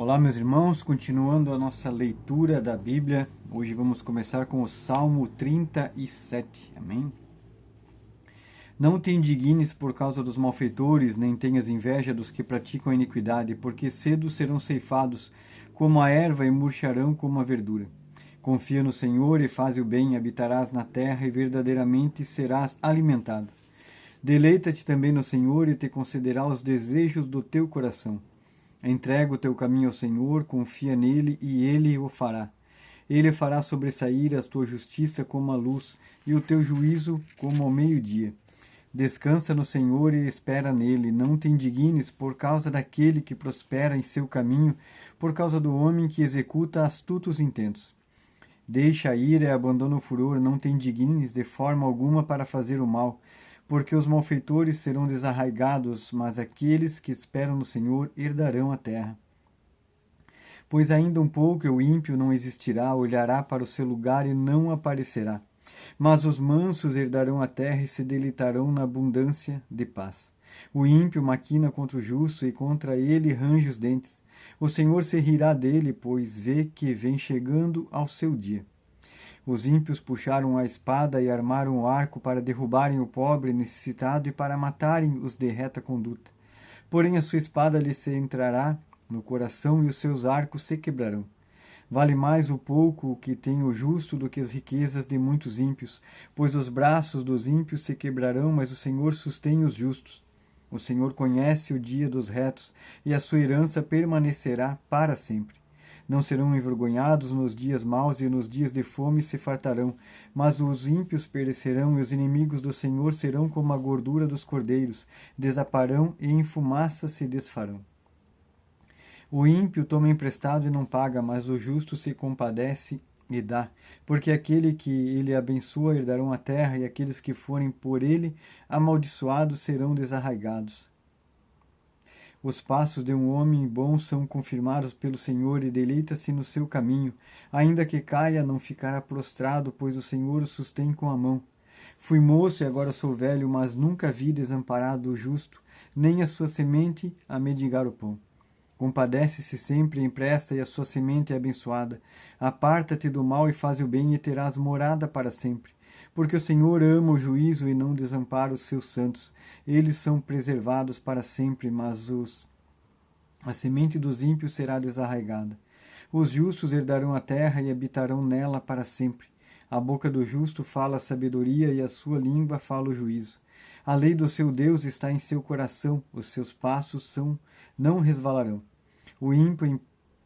Olá, meus irmãos, continuando a nossa leitura da Bíblia, hoje vamos começar com o Salmo 37, amém? Não te indignes por causa dos malfeitores, nem tenhas inveja dos que praticam a iniquidade, porque cedo serão ceifados como a erva e murcharão como a verdura. Confia no Senhor e faze o bem, habitarás na terra e verdadeiramente serás alimentado. Deleita-te também no Senhor e te concederá os desejos do teu coração. Entrega o teu caminho ao Senhor, confia nele e ele o fará. Ele fará sobressair a tua justiça como a luz e o teu juízo como ao meio-dia. Descansa no Senhor e espera nele. Não te indignes por causa daquele que prospera em seu caminho, por causa do homem que executa astutos intentos. Deixa a ira e abandona o furor, não te indignes de forma alguma para fazer o mal, porque os malfeitores serão desarraigados, mas aqueles que esperam no Senhor herdarão a terra. Pois ainda um pouco e o ímpio não existirá, olhará para o seu lugar e não aparecerá. Mas os mansos herdarão a terra e se deleitarão na abundância de paz. O ímpio maquina contra o justo e contra ele range os dentes. O Senhor se rirá dele, pois vê que vem chegando ao seu dia. Os ímpios puxaram a espada e armaram o arco para derrubarem o pobre necessitado e para matarem os de reta conduta. Porém a sua espada lhe se entrará no coração e os seus arcos se quebrarão. Vale mais o pouco que tem o justo do que as riquezas de muitos ímpios, pois os braços dos ímpios se quebrarão, mas o Senhor sustém os justos. O Senhor conhece o dia dos retos, e a sua herança permanecerá para sempre. Não serão envergonhados nos dias maus, e nos dias de fome se fartarão. Mas os ímpios perecerão, e os inimigos do Senhor serão como a gordura dos cordeiros, desaparão e em fumaça se desfarão. O ímpio toma emprestado e não paga, mas o justo se compadece e dá. Porque aquele que ele abençoa herdarão a terra, e aqueles que forem por ele amaldiçoados serão desarraigados. Os passos de um homem bom são confirmados pelo Senhor e deleita-se no seu caminho. Ainda que caia, não ficará prostrado, pois o Senhor o sustém com a mão. Fui moço e agora sou velho, mas nunca vi desamparado o justo, nem a sua semente a mendigar o pão. Compadece-se sempre, empresta, e a sua semente é abençoada. Aparta-te do mal e faz o bem, e terás morada para sempre. Porque o Senhor ama o juízo e não desampara os seus santos. Eles são preservados para sempre, mas a semente dos ímpios será desarraigada. Os justos herdarão a terra e habitarão nela para sempre. A boca do justo fala a sabedoria e a sua língua fala o juízo. A lei do seu Deus está em seu coração, os seus passos não resvalarão. O ímpio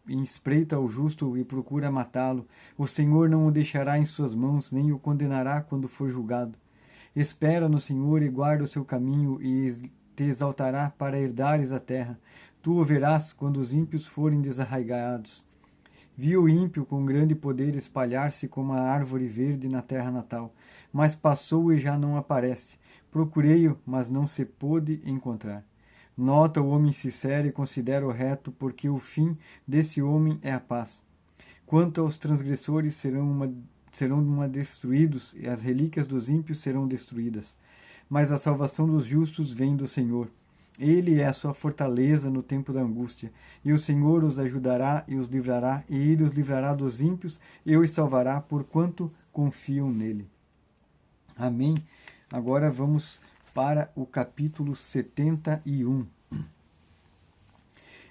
espreita o justo e procura matá-lo. O Senhor não o deixará em suas mãos, nem o condenará quando for julgado. Espera no Senhor e guarda o seu caminho, e te exaltará para herdares a terra. Tu o verás quando os ímpios forem desarraigados. Vi o ímpio com grande poder espalhar-se como a árvore verde na terra natal, mas passou e já não aparece. Procurei-o, mas não se pôde encontrar. Nota o homem sincero e considera o reto, porque o fim desse homem é a paz. Quanto aos transgressores serão destruídos, e as relíquias dos ímpios serão destruídas. Mas a salvação dos justos vem do Senhor. Ele é a sua fortaleza no tempo da angústia, e o Senhor os ajudará e os livrará, e ele os livrará dos ímpios e os salvará, porquanto confiam nele. Amém? Agora vamos para o capítulo 71.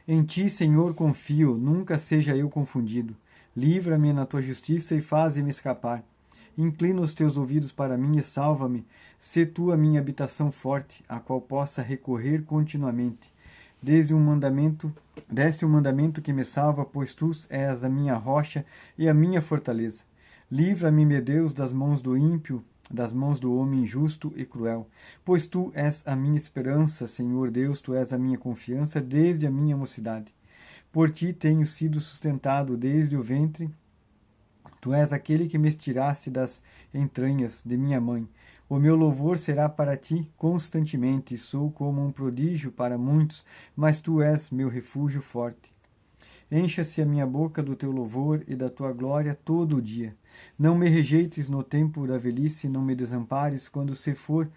Em ti, Senhor, confio, nunca seja eu confundido. Livra-me na tua justiça e faze-me escapar. Inclina os teus ouvidos para mim e salva-me. Sê tu a minha habitação forte, a qual possa recorrer continuamente. Deste um mandamento que me salva, pois tu és a minha rocha e a minha fortaleza. Livra-me, meu Deus, das mãos do ímpio, das mãos do homem injusto e cruel. Pois tu és a minha esperança, Senhor Deus, tu és a minha confiança desde a minha mocidade. Por ti tenho sido sustentado desde o ventre. Tu és aquele que me tiraste das entranhas de minha mãe. O meu louvor será para ti constantemente. Sou como um prodígio para muitos, mas tu és meu refúgio forte. Encha-se a minha boca do teu louvor e da tua glória todo o dia. Não me rejeites no tempo da velhice, não me desampares quando se for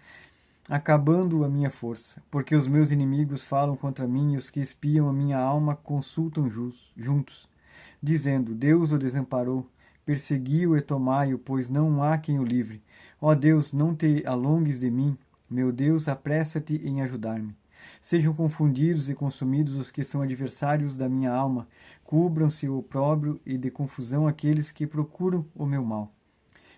acabando a minha força, porque os meus inimigos falam contra mim e os que espiam a minha alma consultam juntos, dizendo: Deus o desamparou, persegui-o e tomai-o, pois não há quem o livre. Ó Deus, não te alongues de mim, meu Deus, apressa-te em ajudar-me. Sejam confundidos e consumidos os que são adversários da minha alma, cubram-se o opróbrio e de confusão aqueles que procuram o meu mal.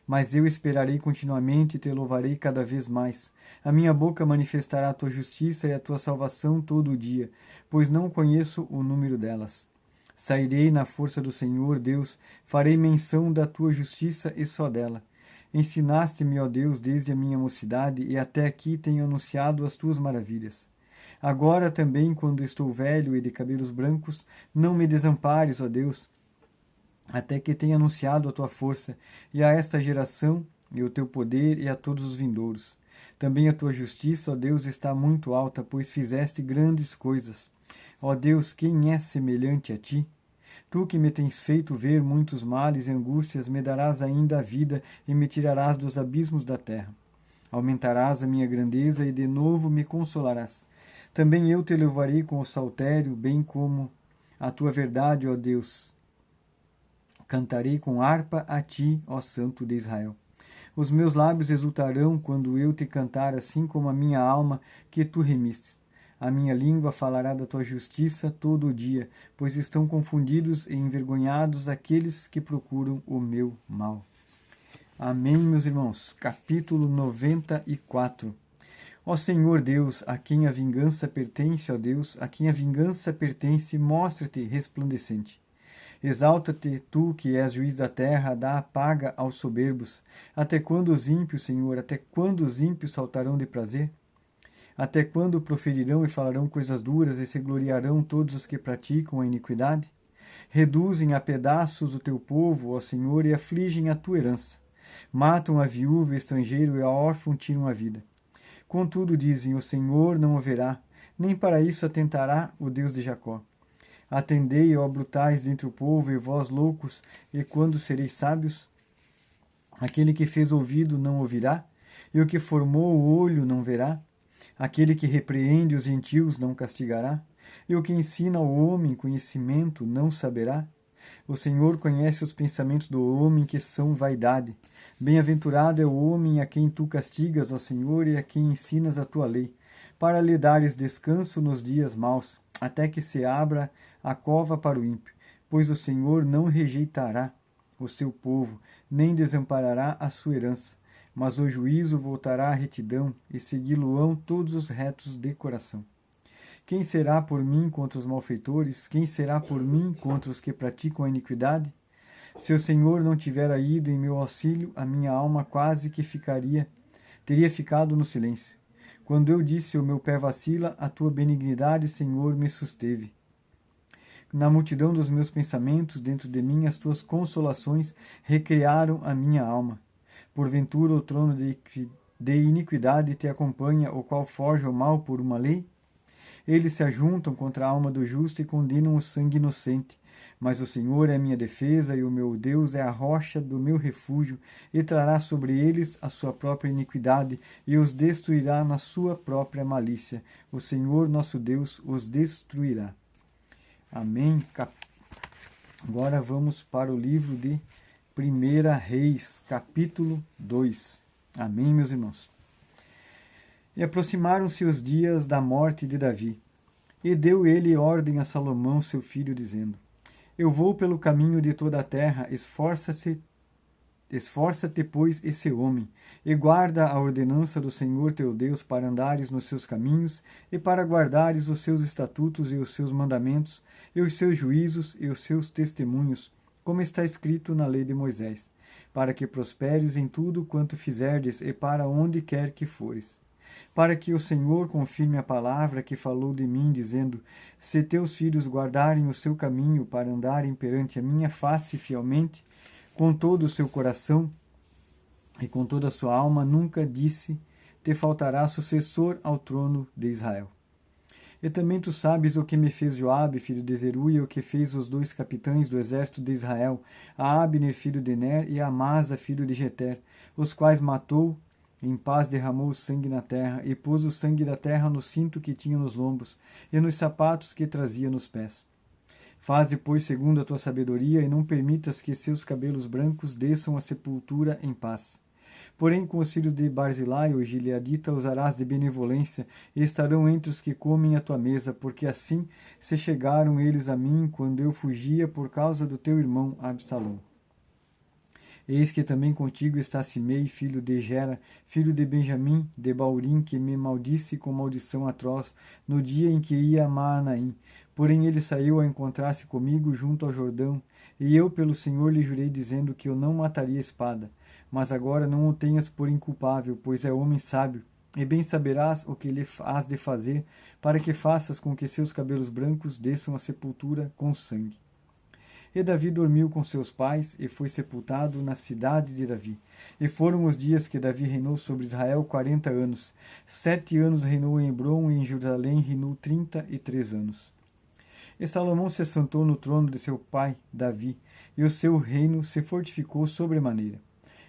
Mas eu esperarei continuamente e te louvarei cada vez mais. A minha boca manifestará a tua justiça e a tua salvação todo o dia, pois não conheço o número delas. Sairei na força do Senhor, Deus, farei menção da tua justiça e só dela. Ensinaste-me, ó Deus, desde a minha mocidade, e até aqui tenho anunciado as tuas maravilhas. Agora também, quando estou velho e de cabelos brancos, não me desampares, ó Deus, até que tenha anunciado a tua força, e a esta geração, e o teu poder, e a todos os vindouros. Também a tua justiça, ó Deus, está muito alta, pois fizeste grandes coisas. Ó Deus, quem é semelhante a ti? Tu que me tens feito ver muitos males e angústias, me darás ainda a vida e me tirarás dos abismos da terra. Aumentarás a minha grandeza e de novo me consolarás. Também eu te louvarei com o saltério, bem como a tua verdade, ó Deus. Cantarei com harpa a ti, ó Santo de Israel. Os meus lábios exultarão quando eu te cantar, assim como a minha alma que tu remistes. A minha língua falará da tua justiça todo o dia, pois estão confundidos e envergonhados aqueles que procuram o meu mal. Amém, meus irmãos. Capítulo 94. Ó Senhor Deus, a quem a vingança pertence, ó Deus, a quem a vingança pertence, mostra-te resplandecente. Exalta-te, tu que és juiz da terra, dá a paga aos soberbos. Até quando os ímpios, Senhor, até quando os ímpios saltarão de prazer? Até quando proferirão e falarão coisas duras e se gloriarão todos os que praticam a iniquidade? Reduzem a pedaços o teu povo, ó Senhor, e afligem a tua herança. Matam a viúva, o estrangeiro e a órfã tiram a vida. Contudo dizem, o Senhor não o verá, nem para isso atentará o Deus de Jacó. Atendei, ó brutais dentre o povo, e vós loucos, e quando sereis sábios? Aquele que fez ouvido não ouvirá, e o que formou o olho não verá? Aquele que repreende os gentios não castigará, e o que ensina ao homem conhecimento não saberá? O Senhor conhece os pensamentos do homem, que são vaidade. Bem-aventurado é o homem a quem tu castigas, ó Senhor, e a quem ensinas a tua lei, para lhe dares descanso nos dias maus, até que se abra a cova para o ímpio, pois o Senhor não rejeitará o seu povo, nem desamparará a sua herança, mas o juízo voltará à retidão, e segui-lo-ão todos os retos de coração. Quem será por mim contra os malfeitores? Quem será por mim contra os que praticam a iniquidade? Se o Senhor não tivera ido em meu auxílio, a minha alma quase que teria ficado no silêncio. Quando eu disse, o meu pé vacila, a tua benignidade, Senhor, me susteve. Na multidão dos meus pensamentos, dentro de mim, as tuas consolações recriaram a minha alma. Porventura o trono de iniquidade te acompanha, o qual forja o mal por uma lei? Eles se ajuntam contra a alma do justo e condenam o sangue inocente. Mas o Senhor é minha defesa, e o meu Deus é a rocha do meu refúgio, e trará sobre eles a sua própria iniquidade, e os destruirá na sua própria malícia. O Senhor nosso Deus os destruirá. Amém. Agora vamos para o livro de 1 Reis, capítulo 2. Amém, meus irmãos. E aproximaram-se os dias da morte de Davi, e deu ele ordem a Salomão, seu filho, dizendo: Eu vou pelo caminho de toda a terra, esforça-te, pois, esse homem, e guarda a ordenança do Senhor teu Deus para andares nos seus caminhos, e para guardares os seus estatutos e os seus mandamentos, e os seus juízos e os seus testemunhos, como está escrito na lei de Moisés, para que prosperes em tudo quanto fizerdes e para onde quer que fores. Para que o Senhor confirme a palavra que falou de mim, dizendo: Se teus filhos guardarem o seu caminho para andarem perante a minha face fielmente, com todo o seu coração e com toda a sua alma, nunca disse, te faltará sucessor ao trono de Israel. E também tu sabes o que me fez Joabe, filho de Zeruia, o que fez os 2 capitães do exército de Israel, a Abner, filho de Ner, e a Amasa, filho de Jeter, os quais matou Em paz derramou o sangue na terra, e pôs o sangue da terra no cinto que tinha nos lombos, e nos sapatos que trazia nos pés. Faze, pois, segundo a tua sabedoria, e não permitas que seus cabelos brancos desçam à sepultura em paz. Porém, com os filhos de Barzilai, o gileadita, usarás de benevolência, e estarão entre os que comem a tua mesa, porque assim se chegaram eles a mim, quando eu fugia por causa do teu irmão Absalão. Eis que também contigo está Simei, filho de Gera, filho de Benjamim, de Baurim, que me maldisse com maldição atroz, no dia em que ia a Maanaim. Porém ele saiu a encontrar-se comigo junto ao Jordão, e eu pelo Senhor lhe jurei, dizendo que eu não mataria a espada. Mas agora não o tenhas por inculpável, pois é homem sábio, e bem saberás o que lhe has de fazer, para que faças com que seus cabelos brancos desçam à sepultura com sangue. E Davi dormiu com seus pais, e foi sepultado na cidade de Davi. E foram os dias que Davi reinou sobre Israel 40 anos. 7 anos reinou em Hebrom, e em Jerusalém reinou 33 anos. E Salomão se assentou no trono de seu pai, Davi, e o seu reino se fortificou sobremaneira.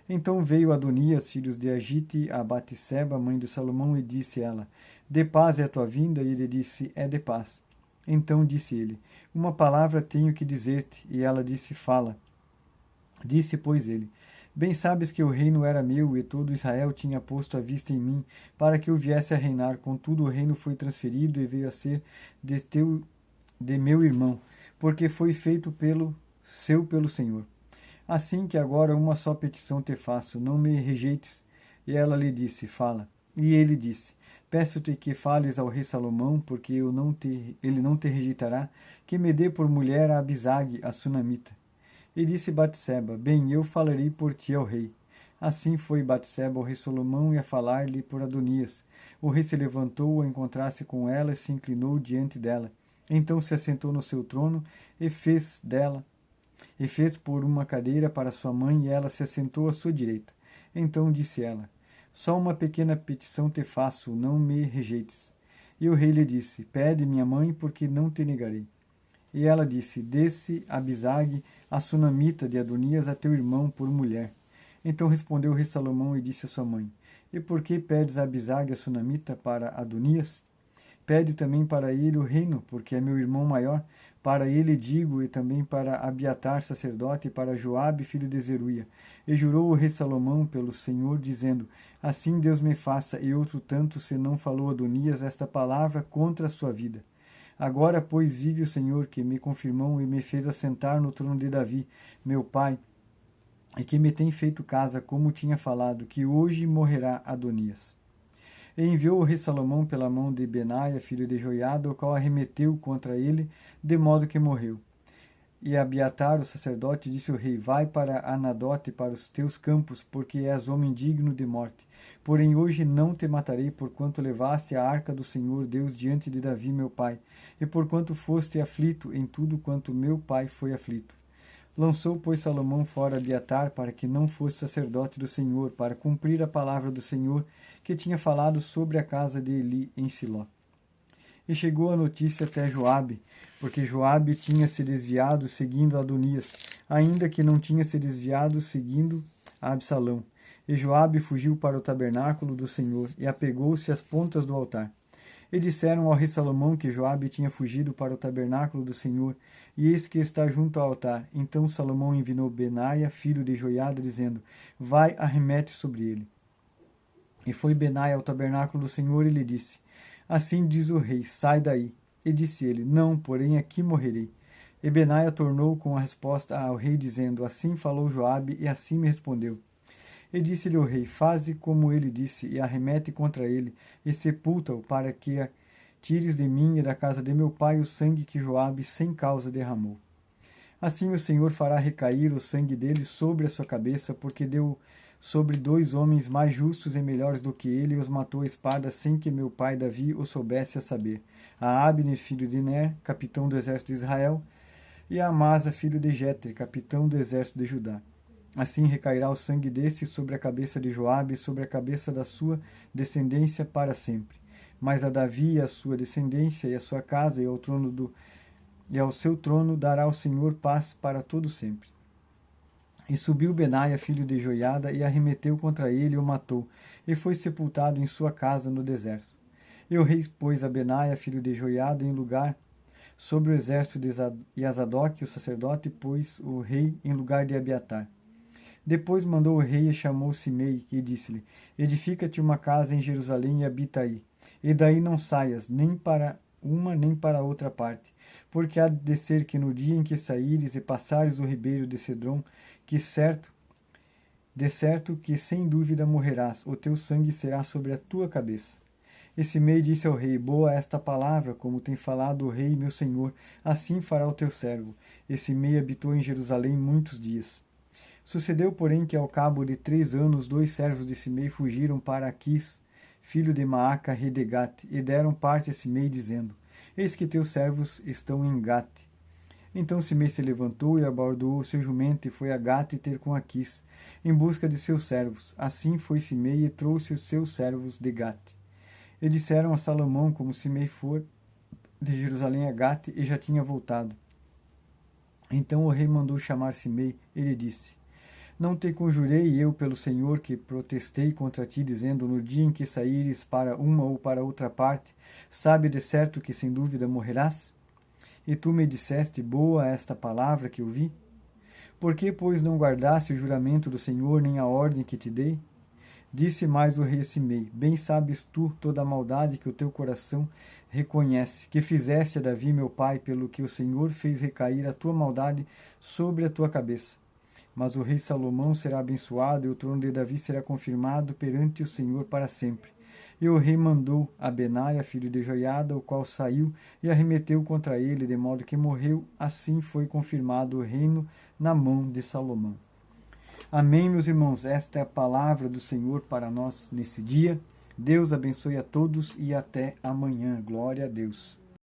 Então veio Adonias, filho de Agite, a Batseba, mãe de Salomão, e disse ela: De paz é a tua vinda? E ele disse: É de paz. Então disse ele: Uma palavra tenho que dizer-te. E ela disse: Fala. Disse, pois, ele: Bem sabes que o reino era meu, e todo Israel tinha posto a vista em mim, para que eu viesse a reinar. Contudo, o reino foi transferido e veio a ser de meu irmão, porque foi feito pelo Senhor. Assim que agora uma só petição te faço, não me rejeites. E ela lhe disse: Fala. E ele disse: Peço-te que fales ao rei Salomão, porque ele não te rejeitará, que me dê por mulher a Abisag, a sunamita. E disse Batseba: Bem, eu falarei por ti ao rei. Assim foi Batseba ao rei Salomão, e a falar-lhe por Adonias. O rei se levantou a encontrar-se com ela e se inclinou diante dela. Então se assentou no seu trono e fez por uma cadeira para sua mãe, e ela se assentou à sua direita. Então disse ela: Só uma pequena petição te faço, não me rejeites. E o rei lhe disse: Pede, minha mãe, porque não te negarei. E ela disse: Desse Abisag, a sunamita de Adonias, a teu irmão por mulher. Então respondeu o rei Salomão e disse a sua mãe: E por que pedes a Abisag, a sunamita, para Adonias? Pede também para ele o reino, porque é meu irmão maior. Para ele digo, e também para Abiatar, sacerdote, e para Joabe, filho de Zeruia. E jurou o rei Salomão pelo Senhor, dizendo: Assim Deus me faça, e outro tanto, se não falou Adonias esta palavra contra a sua vida. Agora, pois, vive o Senhor, que me confirmou e me fez assentar no trono de Davi, meu pai, e que me tem feito casa, como tinha falado, que hoje morrerá Adonias. E enviou o rei Salomão pela mão de Benaia, filho de Joiada, o qual arremeteu contra ele, de modo que morreu. E Abiatar, o sacerdote, disse ao rei: Vai para Anadote, para os teus campos, porque és homem digno de morte. Porém hoje não te matarei, porquanto levaste a arca do Senhor Deus diante de Davi meu pai, e porquanto foste aflito em tudo quanto meu pai foi aflito. Lançou, pois, Salomão fora Abiatar, para que não fosse sacerdote do Senhor, para cumprir a palavra do Senhor, que tinha falado sobre a casa de Eli em Siló. E chegou a notícia até Joabe, porque Joabe tinha se desviado seguindo Adonias, ainda que não tinha se desviado seguindo a Absalão. E Joabe fugiu para o tabernáculo do Senhor, e apegou-se às pontas do altar. E disseram ao rei Salomão que Joabe tinha fugido para o tabernáculo do Senhor, e eis que está junto ao altar. Então Salomão enviou Benaia, filho de Joiada, dizendo: Vai, arremete sobre ele. E foi Benaia ao tabernáculo do Senhor e lhe disse: Assim diz o rei, sai daí. E disse ele: Não, porém aqui morrerei. E Benaia tornou com a resposta ao rei, dizendo: Assim falou Joabe, e assim me respondeu. E disse-lhe o rei: Faze como ele disse, e arremete contra ele, e sepulta-o, para que tires de mim e da casa de meu pai o sangue que Joabe sem causa derramou. Assim o Senhor fará recair o sangue dele sobre a sua cabeça, porque deu sobre 2 homens mais justos e melhores do que ele, e os matou a espada sem que meu pai Davi o soubesse, a saber, a Abner, filho de Ner, capitão do exército de Israel, e a Amasa, filho de Jetre, capitão do exército de Judá. Assim recairá o sangue desse sobre a cabeça de Joabe e sobre a cabeça da sua descendência para sempre. Mas a Davi e a sua descendência e a sua casa e ao seu trono dará o Senhor paz para todo sempre. E subiu Benaia, filho de Joiada, e arremeteu contra ele e o matou, e foi sepultado em sua casa no deserto. E o rei pôs a Benaia, filho de Joiada, em lugar sobre o exército de Azadoque, o sacerdote, pôs o rei em lugar de Abiatar. Depois mandou o rei e chamou Simei, e disse-lhe: Edifica-te uma casa em Jerusalém e habita aí, e daí não saias, nem para uma nem para outra parte, porque há de ser que no dia em que saíres e passares o ribeiro de Cedron, de certo que sem dúvida morrerás, o teu sangue será sobre a tua cabeça. E Simei disse ao rei: Boa esta palavra, como tem falado o rei meu senhor, assim fará o teu servo. E Simei habitou em Jerusalém muitos dias. Sucedeu, porém, que ao cabo de 3 anos, 2 servos de Simei fugiram para Aquis, filho de Maaca, rei de Gate, e deram parte a Simei, dizendo: Eis que teus servos estão em Gate. Então Simei se levantou e abordoou o seu jumento e foi a Gate ter com Aquis, em busca de seus servos. Assim foi Simei e trouxe os seus servos de Gate. E disseram a Salomão como Simei for de Jerusalém a Gate e já tinha voltado. Então o rei mandou chamar Simei e lhe disse: Não te conjurei eu pelo Senhor que protestei contra ti, dizendo: No dia em que saíres para uma ou para outra parte, sabe de certo que sem dúvida morrerás? E tu me disseste: Boa esta palavra que ouvi? Por que, pois, não guardaste o juramento do Senhor, nem a ordem que te dei? Disse mais o rei Simei: Bem sabes tu toda a maldade que o teu coração reconhece, que fizeste a Davi meu pai, pelo que o Senhor fez recair a tua maldade sobre a tua cabeça. Mas o rei Salomão será abençoado, e o trono de Davi será confirmado perante o Senhor para sempre. E o rei mandou a Benaia, filho de Joiada, o qual saiu e arremeteu contra ele, de modo que morreu. Assim foi confirmado o reino na mão de Salomão. Amém, meus irmãos. Esta é a palavra do Senhor para nós nesse dia. Deus abençoe a todos e até amanhã. Glória a Deus.